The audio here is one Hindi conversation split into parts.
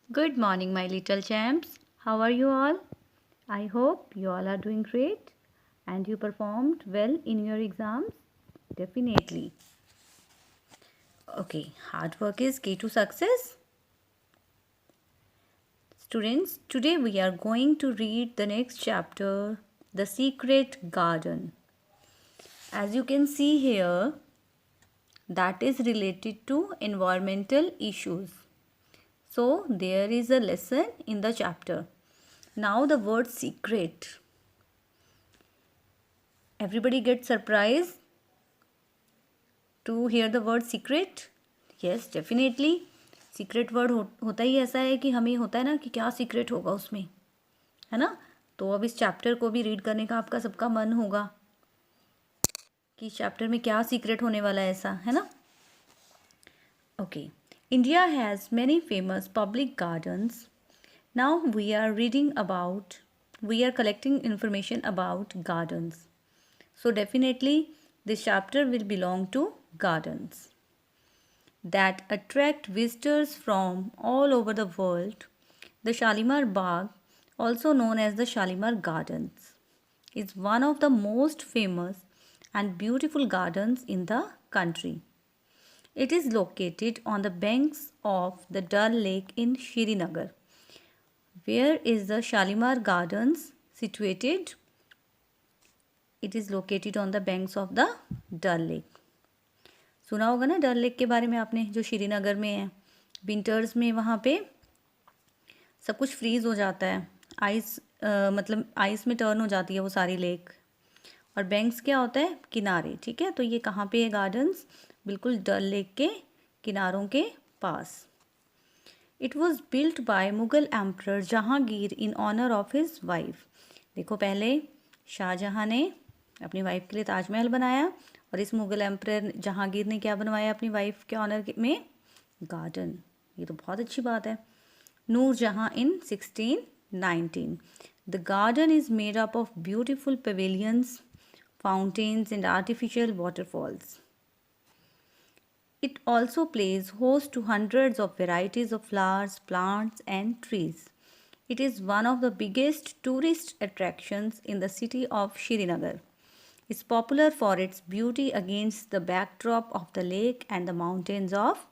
Good morning, my little champs. How are you all? I hope you all are doing great and you performed well in your exams. Definitely. Okay, hard work is key to success. Students, today we are going to read the next chapter, The Secret Garden. As you can see here, that is related to environmental issues. So, there is a lesson in the chapter. Now, the word secret. Everybody gets surprised to hear the word secret. Yes, definitely. Secret word होता ही ऐसा है कि हमें होता है ना कि क्या सीक्रेट होगा उसमें, है ना। तो अब इस चैप्टर को भी रीड करने का आपका सबका मन होगा कि इस चैप्टर में क्या सीक्रेट होने वाला है, ऐसा है ना। Okay, India has many famous public gardens. Now we are collecting information about gardens. So definitely this chapter will belong to gardens that attract visitors from all over the world. The Shalimar Bagh, also known as the Shalimar Gardens, is one of the most famous and beautiful gardens in the country. It is located on the banks of the Dal Lake in Srinagar. Where is the Shalimar Gardens situated? It is located on the banks of the Dal Lake. सुना होगा ना डल लेक के बारे में आपने, जो श्रीनगर में है. विंटर्स में वहाँ पे सब कुछ फ्रीज़ हो जाता है, आइस मतलब आइस में टर्न हो जाती है वो सारी लेक. और बैंक्स क्या होता है? किनारे. ठीक है, तो ये कहाँ पे है गार्डन्स? बिल्कुल डल लेक के किनारों के पास. It was built by Mughal emperor Jahangir in honour of his wife. देखो, पहले शाहजहाँ ने अपनी वाइफ के लिए ताजमहल बनाया और इस मुगल एम्परर जहांगीर ने क्या बनवाया अपनी वाइफ के ऑनर में? गार्डन. ये तो बहुत अच्छी बात है. नूर जहाँ इन 1619. The garden is made up of beautiful pavilions, fountains and artificial waterfalls. It also plays host to hundreds of varieties of flowers, plants and trees. It is one of the biggest tourist attractions in the city of Srinagar. Is popular for its beauty against the backdrop of the lake and the mountains of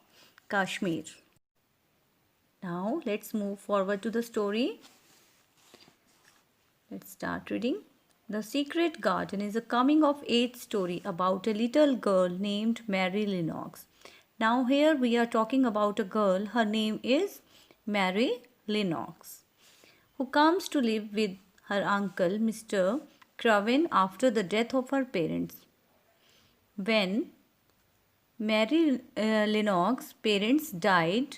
Kashmir. Now let's move forward to the story. Let's start reading. The Secret Garden is a coming of age story about a little girl named Mary Lennox. Now here we are talking about a girl, her name is Mary Lennox, who comes to live with her uncle Mr. Craven after the death of her parents. When Mary Lennox's parents died,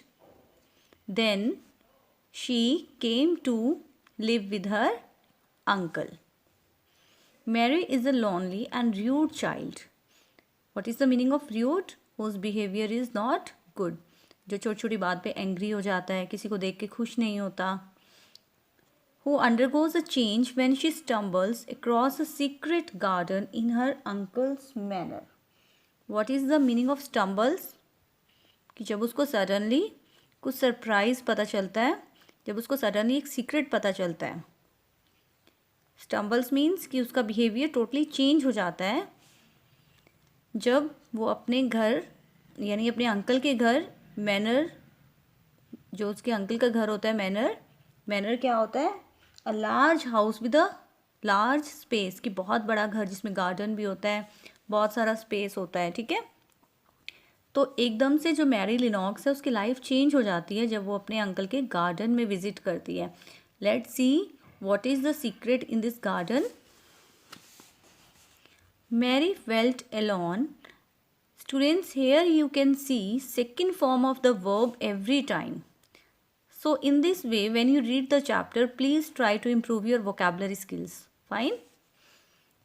then she came to live with her uncle. Mary is a lonely and rude child. What is the meaning of rude? Whose behavior is not good. जो छोटी छोटी बात पे एंग्री हो जाता है, किसी को देख के खुश नहीं होता. Who undergoes a change when she stumbles across a secret garden in her uncle's manor. What is the meaning of stumbles? कि जब उसको सडनली कुछ सरप्राइज पता चलता है, जब उसको सडनली एक सीक्रेट पता चलता है. स्टम्बल्स मीन्स कि उसका बिहेवियर टोटली चेंज हो जाता है जब वो अपने घर यानी अपने अंकल के घर, मैनर, जो उसके अंकल का घर होता है मैनर. मैनर क्या होता है? A large house with a large space, कि बहुत बड़ा घर जिसमें गार्डन भी होता है, बहुत सारा स्पेस होता है. ठीक है, तो एकदम से जो मैरी लिनॉक्स है उसकी लाइफ चेंज हो जाती है जब वो अपने अंकल के गार्डन में विजिट करती है. Let's see what is the secret in this garden. Mary felt alone. Students, here you can see second form of the verb every time. So in this way, when you read the chapter, please try to improve your vocabulary skills. Fine?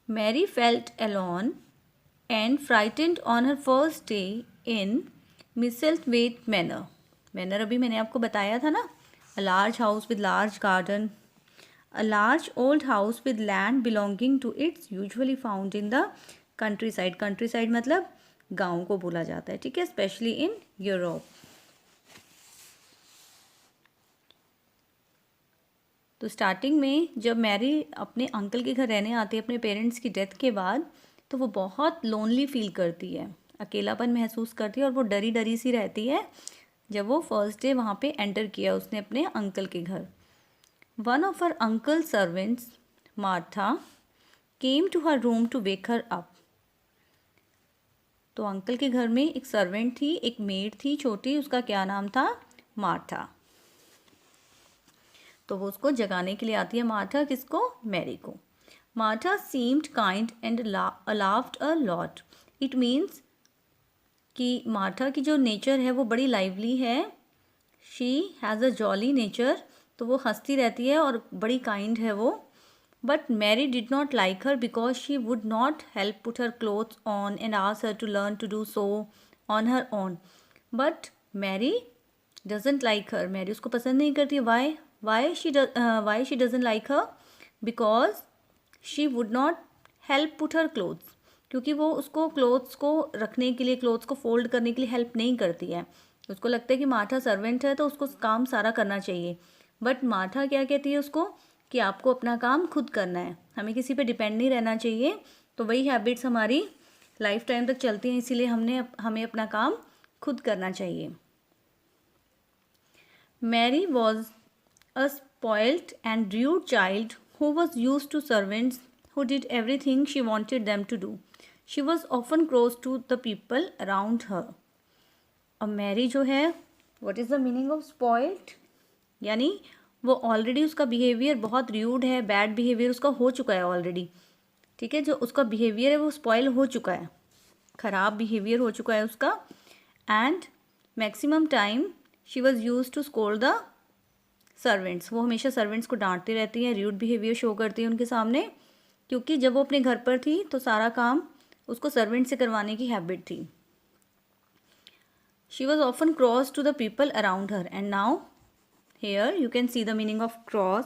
Mary felt alone and frightened on her first day in Misselthwaite Manor. Manor अभी मैंने आपको बताया था ना. A large house with large garden. A large old house with land belonging to its usually found in the countryside. Countryside मतलब गाँव को बोला जाता है. ठीक है, स्पेशली इन यूरोप. तो स्टार्टिंग में जब मैरी अपने अंकल के घर रहने आती है अपने पेरेंट्स की डेथ के बाद, तो वो बहुत लोनली फील करती है, अकेलापन महसूस करती है और वो डरी डरी सी रहती है जब वो फर्स्ट डे वहाँ पे एंटर किया उसने अपने अंकल के घर। One of her uncle servants Martha came to her room to wake her up. तो अंकल के घर में एक सर्वेंट थी, एक मेड थी छोटी, उसका क्या नाम था? मार्था। तो वो उसको जगाने के लिए आती है। मार्था किसको? मैरी को। Martha seemed kind and laughed a lot. It means कि मार्था की जो नेचर है वो बड़ी लाइवली है, she has a jolly nature, तो वो हंसती रहती है और बड़ी काइंड है वो। But Mary did not like her because she would not help put her clothes on and ask her to learn to do so on her own. But Mary doesn't like her, Mary उसको पसंद नहीं करती। Why she doesn't like her? Because she would not help put her clothes, क्योंकि वो उसको क्लोथ्स को रखने के लिए, क्लोथ्स को फोल्ड करने के लिए हेल्प नहीं करती है। उसको लगता है कि मार्था सर्वेंट है तो उसको काम सारा करना चाहिए। बट मार्था क्या कहती है उसको कि आपको अपना काम खुद करना है, हमें किसी पे डिपेंड नहीं रहना चाहिए। तो वही हैबिट्स हमारी लाइफ टाइम तक चलती हैं, इसीलिए हमें अपना काम खुद करना चाहिए। Mary was a spoiled and rude child who was used to servants who did everything she wanted them to do. She was often cross to the people around her. अब मैरी जो है, what is the meaning of spoiled? यानी वो ऑलरेडी उसका बिहेवियर बहुत र्यूड है, बैड बिहेवियर उसका हो चुका है ऑलरेडी। ठीक है, जो उसका बिहेवियर है वो स्पॉइल हो चुका है, ख़राब बिहेवियर हो चुका है उसका। And maximum time she was use to scold the servants, वो हमेशा सर्वेंट्स को डांटती रहती हैं, र्यूड बिहेवियर शो करती है उनके सामने, क्योंकि जब वो अपने घर पर थी तो सारा काम उसको सर्वेंट से करवाने की हैबिट थी। She was often cross to the people around her and now here you can see the meaning of cross,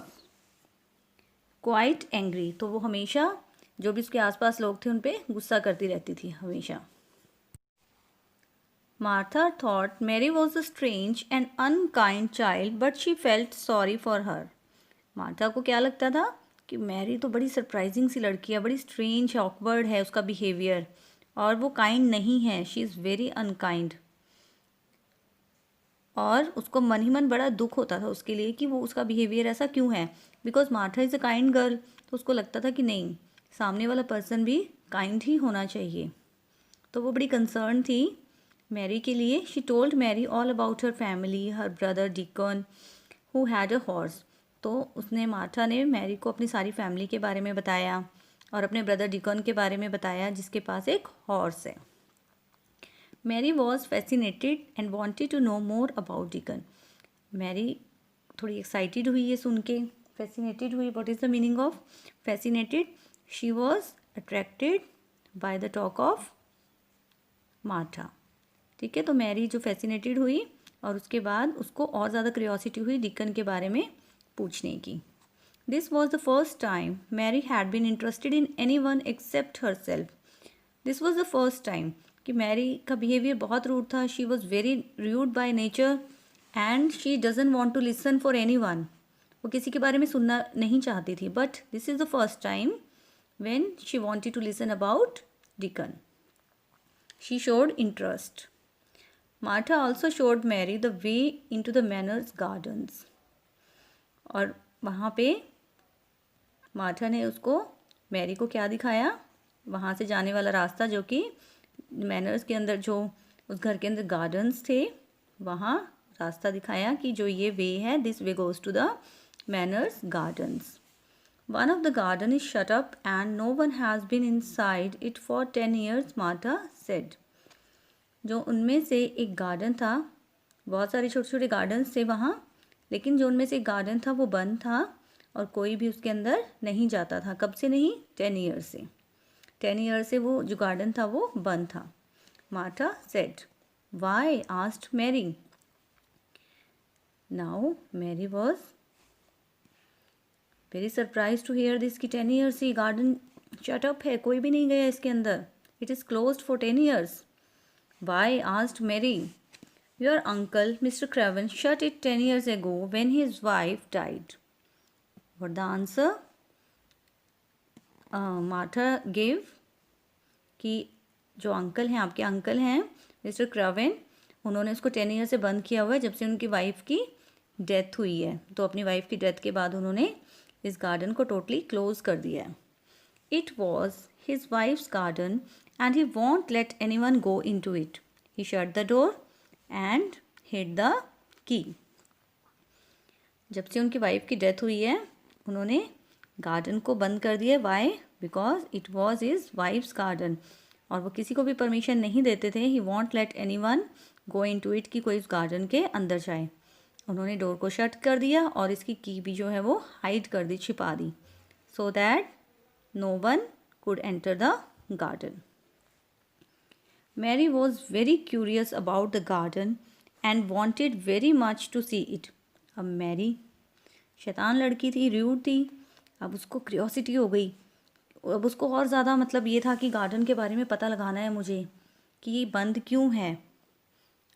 quite angry. तो वो हमेशा जो भी उसके आसपास लोग थे उन पर गुस्सा करती रहती थी हमेशा। Martha thought Mary was a strange and unkind child, but she felt sorry for her. Martha को क्या लगता था कि मैरी तो बड़ी सरप्राइजिंग सी लड़की है, बड़ी स्ट्रेंज है, ऑकवर्ड है उसका बिहेवियर, और वो काइंड नहीं है, शी इज़ वेरी अनकाइंड। और उसको मन ही मन बड़ा दुख होता था उसके लिए कि वो उसका बिहेवियर ऐसा क्यों है, because Martha is a kind girl. तो उसको लगता था कि नहीं, सामने वाला पर्सन भी काइंड ही होना चाहिए। तो वो बड़ी कंसर्न थी मैरी के लिए। She told Mary all about her family, her brother Dickon who had a horse. तो उसने, मार्था ने मैरी को अपनी सारी फैमिली के बारे में बताया और अपने ब्रदर डिकन के बारे में बताया जिसके पास एक हॉर्स है। Mary was fascinated and wanted to know more about Dickon. Mary थोड़ी एक्साइटेड हुई ये सुन के, फैसिनेटेड हुई। What is the meaning of fascinated? She was attracted by the talk of Martha. ठीक है, तो मैरी जो फैसिनेटेड हुई और उसके बाद उसको और ज़्यादा क्यूरियोसिटी हुई डिकन के बारे में पूछने की। This was the first time Mary had been interested in anyone except herself. This was the first time कि मैरी का बिहेवियर बहुत रूड था, she was very rude by nature and she doesn't want to listen for anyone. वो किसी के बारे में सुनना नहीं चाहती थी, but this is the first time when she wanted to listen about Deacon. She showed interest. Martha also showed Mary the way into the Manor's gardens. और वहाँ पे मार्था ने उसको, मैरी को क्या दिखाया? वहाँ से जाने वाला रास्ता, जो कि मैनर्स के अंदर, जो उस घर के अंदर गार्डन्स थे, वहाँ रास्ता दिखाया कि जो ये वे है, this way goes to the manor's gardens. One of the garden is shut up and no one has been inside it for 10 years, Martha said. जो उनमें से एक गार्डन था, बहुत सारे छोटे छोटे गार्डन्स थे वहाँ, लेकिन जो उनमें से एक गार्डन था वो बंद था और कोई भी उसके अंदर नहीं जाता था। कब से नहीं? 10 ईयर्स से। 10 ईयर्स से वो जो गार्डन था वो बंद था. Martha said. Why? asked Mary. Now Mary was very surprise to hear this कि 10 ईयर्स ही गार्डन शट अप है, कोई भी नहीं गया इसके अंदर. It is closed for 10 years. Why? Asked Mary. Your uncle mister Craven shut it 10 years ago when his wife died. What the answer Martha gave कि जो अंकल हैं, आपके अंकल हैं मिस्टर क्रवेन, उन्होंने उसको 10 ईयर से बंद किया हुआ है जब से उनकी वाइफ की डेथ हुई है। तो अपनी वाइफ की डेथ के बाद उन्होंने इस गार्डन को टोटली क्लोज कर दिया है। It was his wife's garden and he won't let anyone go into it. He shut the door and hid the key. जब से उनकी वाइफ की डेथ हुई है उन्होंने गार्डन को बंद कर दिया। Why? Because it was his wife's garden, और वो किसी को भी परमिशन नहीं देते थे। He won't let anyone go into it, कि कोई उस गार्डन के अंदर जाए। उन्होंने डोर को शट कर दिया और इसकी की भी जो है वो हाइड कर दी, छिपा दी, so that no one could enter the garden. Mary was very curious about the garden and wanted very much to see it. अब मैरी शैतान लड़की थी, रूड थी, अब उसको क्यूरियोसिटी हो गई। अब उसको और ज़्यादा मतलब ये था कि गार्डन के बारे में पता लगाना है मुझे कि ये बंद क्यों है,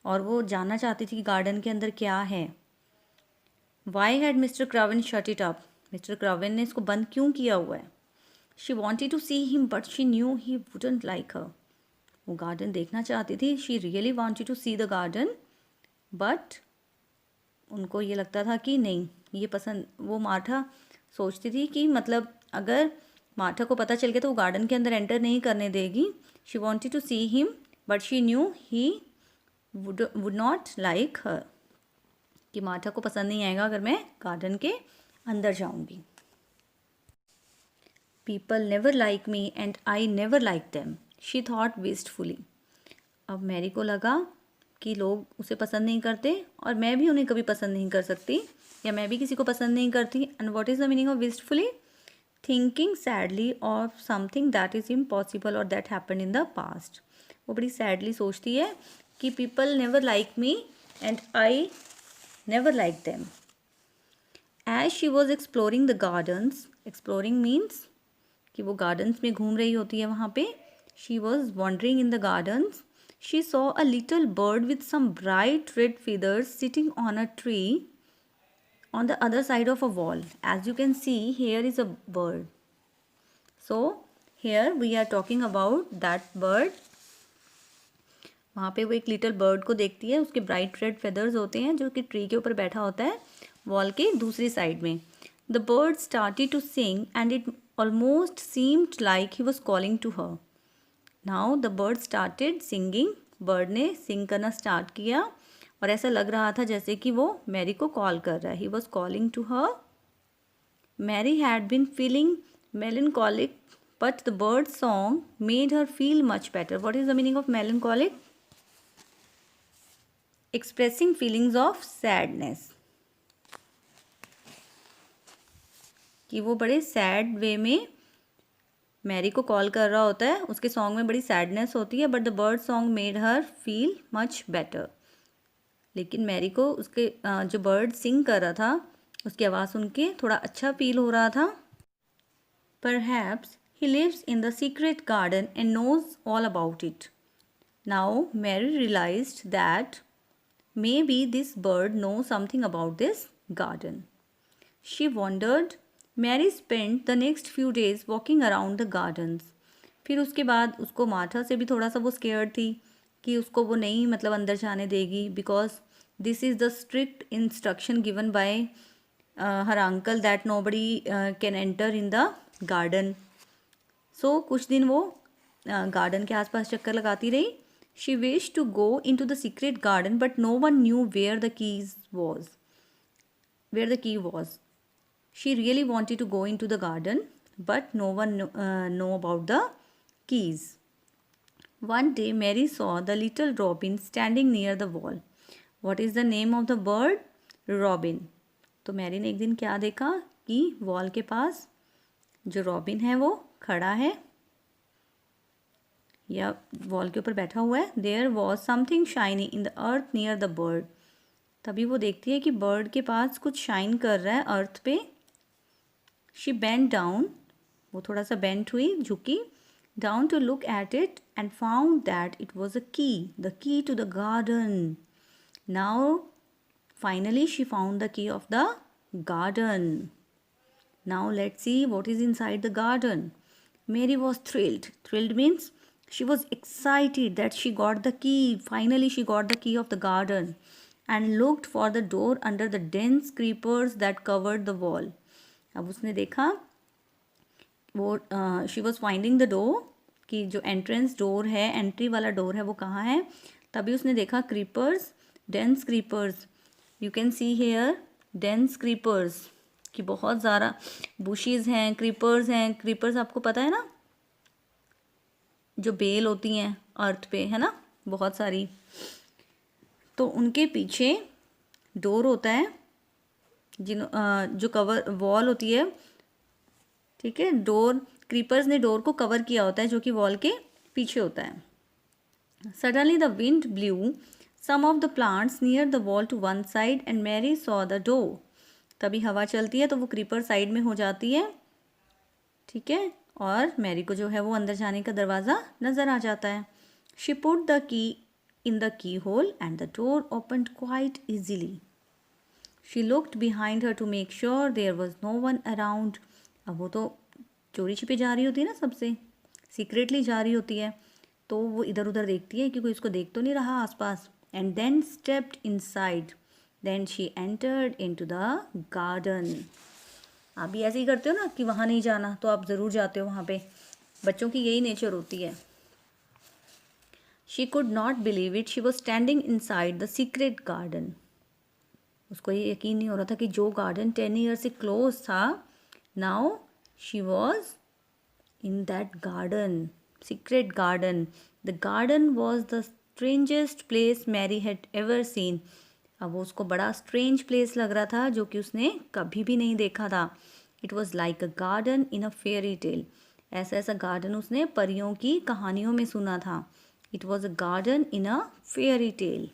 और वो जानना चाहती थी कि गार्डन के अंदर क्या है। Why had mister Craven shut it up? Mister Craven ने इसको बंद क्यों किया हुआ है? She wanted to see him but she knew he wouldn't like her. वो गार्डन देखना चाहती थी, she really wanted to see the garden, but उनको ये लगता था कि नहीं ये पसंद, वो मार्था सोचती थी कि मतलब अगर मार्था को पता चल गया तो वो गार्डन के अंदर एंटर नहीं करने देगी। She wanted to see him but she knew he would not like her, कि मार्था को पसंद नहीं आएगा अगर मैं गार्डन के अंदर जाऊंगी। People never like me and I never like them, she thought wistfully. अब मैरी को लगा कि लोग उसे पसंद नहीं करते और मैं भी उन्हें कभी पसंद नहीं कर सकती, या मैं भी किसी को पसंद नहीं करती। And what is the meaning of wistfully? Thinking sadly of something that is impossible और that happened in the past. वो बड़ी सैडली सोचती है कि people never like me and I never like them. As she was exploring the gardens, exploring means कि वो गार्डन्स में घूम रही होती है वहाँ पे। She was wandering in the gardens. She saw a little bird with some bright red feathers sitting on a tree on the other side of a wall. As you can see, here is a bird. So, here we are talking about that bird. वहाँ पे वो एक लिटिल बर्ड को देखती है, उसके ब्राइट रेड फेदर्स होते हैं जो कि ट्री के ऊपर बैठा होता है वॉल के दूसरी साइड में। The bird started to sing and it almost seemed like he was calling to her. Now the bird started singing, bird ने सिंग करना स्टार्ट किया और ऐसा लग रहा था जैसे कि वो मैरी को कॉल कर रहा है। He was calling to her. Mary had been feeling melancholic but the bird song made her feel much better. What is the meaning of melancholic? Expressing feelings of sadness. कि वो बड़े सैड वे में मैरी को कॉल कर रहा होता है, उसके सॉन्ग में बड़ी सैडनेस होती है, but the bird song made her feel much better. लेकिन मैरी को उसके जो बर्ड सिंग कर रहा था उसकी आवाज़ सुन के थोड़ा अच्छा फील हो रहा था। Perhaps he lives in the secret garden and knows all about it. Now Mary realised that maybe this bird know something about this garden. She wondered. Mary spend the next few days walking around the gardens. फिर उसके बाद उसको मार्था से भी थोड़ा सा वो स्केयर्ड थी कि उसको वो नहीं मतलब अंदर जाने देगी, because this is the strict instruction given by her uncle that nobody can enter in the garden. So कुछ दिन वो गार्डन के आसपास चक्कर लगाती रही। She wish to go into the secret garden but no one knew where the key was. She really wanted to go into the garden, but no one know about the keys. One day, Mary saw the little robin standing near the wall. What is the name of the bird? Robin. तो मैरी ने एक दिन क्या देखा कि वॉल के पास जो रॉबिन है वो खड़ा है या वॉल के ऊपर बैठा हुआ है। There was something shiny in the earth near the bird. तभी वो देखती है कि बर्ड के पास कुछ शाइन कर रहा है अर्थ पे। She bent down, वो थोड़ा सा बेंट हुई, झुकी, down to look at it and found that it was a key, the key to the garden. Now, finally she found the key of the garden. Now let's see what is inside the garden. Mary was thrilled. Thrilled means she was excited that she got the key. Finally, she got the key of the garden and looked for the door under the dense creepers that covered the wall. अब उसने देखा वो she was finding the door कि जो एंट्रेंस डोर है, एंट्री वाला डोर है, वो कहाँ है. तभी उसने देखा creepers, dense creepers. You can see here dense creepers कि बहुत ज़्यादा बुशीज़ हैं, क्रीपर्स हैं. क्रीपर्स आपको पता है ना, जो बेल होती हैं अर्थ पे, है ना, बहुत सारी. तो उनके पीछे डोर होता है, जो कवर वॉल होती है, ठीक है. डोर, क्रीपर्स ने डोर को कवर किया होता है जो कि वॉल के पीछे होता है. Suddenly the wind blew some of the plants near the wall to one side and Mary saw the door. तभी हवा चलती है तो वो क्रीपर साइड में हो जाती है, ठीक है, और मैरी को जो है वो अंदर जाने का दरवाज़ा नज़र आ जाता है. She put the key in the keyhole and the door opened quite easily. She looked behind her to make sure there was no one around. अब वो तो चोरी छिपे जा रही होती है ना, सबसे सीक्रेटली जा रही होती है, तो वो इधर उधर देखती है कि कोई इसको देख तो नहीं रहा आसपास. And then stepped inside. Then she entered into the garden. आप भी ऐसे ही करते हो ना कि वहाँ नहीं जाना तो आप ज़रूर जाते हो वहाँ पे. बच्चों की यही नेचर होती है. She could not believe it. She was standing inside the secret garden. उसको ये यकीन नहीं हो रहा था कि जो गार्डन 10 ईयर से क्लोज था, now she was in that garden, secret garden. The garden was the strangest place Mary had ever seen. अब वो उसको बड़ा स्ट्रेंज प्लेस लग रहा था जो कि उसने कभी भी नहीं देखा था. It was like a garden in a fairy tale. ऐसा ऐसा गार्डन उसने परियों की कहानियों में सुना था. It was a garden in a fairy tale.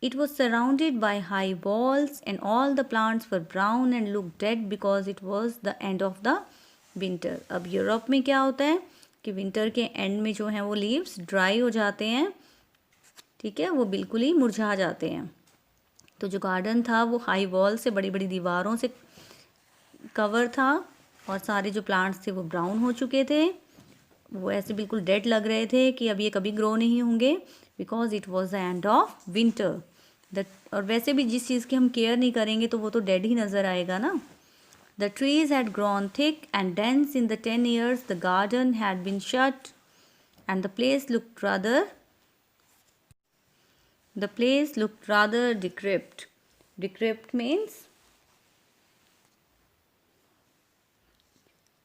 It was surrounded by high walls and all the plants were brown and looked dead because it was the end of the winter. अब यूरोप में क्या होता है कि विंटर के एंड में जो है वो लीव्स ड्राई हो जाते हैं, ठीक है, वो बिल्कुल ही मुरझा जाते हैं. तो जो गार्डन था वो हाई वॉल से, बड़ी बड़ी दीवारों से कवर था और सारे जो प्लांट्स थे वो ब्राउन हो चुके थे. वो ऐसे बिल्कुल डेड लग रहे थे कि अब ये कभी ग्रो नहीं होंगे, because it was the end of winter. और वैसे भी जिस चीज़ की हम केयर नहीं करेंगे तो वो तो डेड ही नज़र आएगा ना. The trees had grown thick and dense in the 10 years the garden had been shut and the place looked rather decrepit. Decrepit means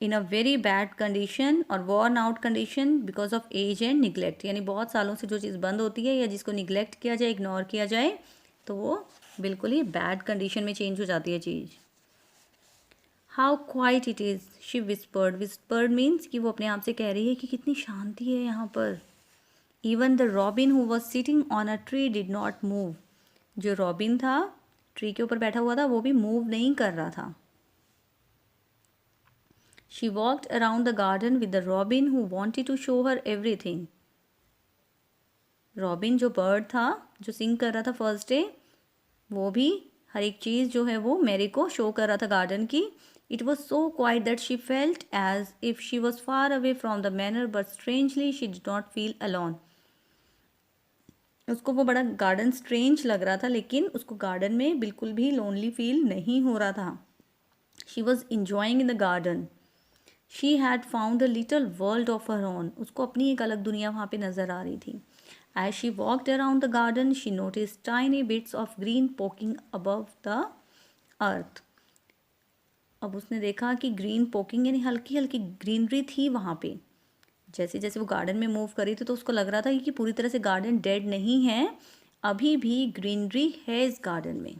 in a very bad condition और worn out condition because of age and neglect. यानी बहुत सालों से जो चीज़ बंद होती है या जिसको निगलेक्ट किया जाए, इग्नोर किया जाए, तो वो बिल्कुल ही बैड कंडीशन में चेंज हो जाती है चीज़. How quiet it is, she whispered. Whispered means कि वो अपने आप से कह रही है कि कितनी शांति है यहाँ पर. Even the robin who was sitting on a tree did not move. जो रॉबिन था, ट्री के ऊपर बैठा हुआ था, वो भी मूव नहीं कर रहा था. She walked around the garden with the robin who wanted to show her everything. Robin जो बर्ड था, जो सिंग कर रहा था फर्स्ट डे, वो भी हर एक चीज़ जो है वो मैरी को शो कर रहा था गार्डन की. It was so quiet that she felt as if she was far away from the manor, but strangely she did not feel alone. उसको वो बड़ा गार्डन स्ट्रेंज लग रहा था, लेकिन उसको गार्डन में बिल्कुल भी लोनली फील नहीं हो रहा था. She was enjoying in the garden. She had found a little world of her own. उसको अपनी एक अलग दुनिया वहाँ पे नज़र आ रही थी. As she walked around the garden she notice tiny bits of green poking above the earth. अब उसने देखा कि ग्रीन पोकिंग यानी हल्की हल्की ग्रीनरी थी वहाँ पे. जैसे जैसे वो गार्डन में मूव कर रही थी तो उसको लग रहा था कि पूरी तरह से गार्डन डेड नहीं है, अभी भी ग्रीनरी है इस गार्डन में.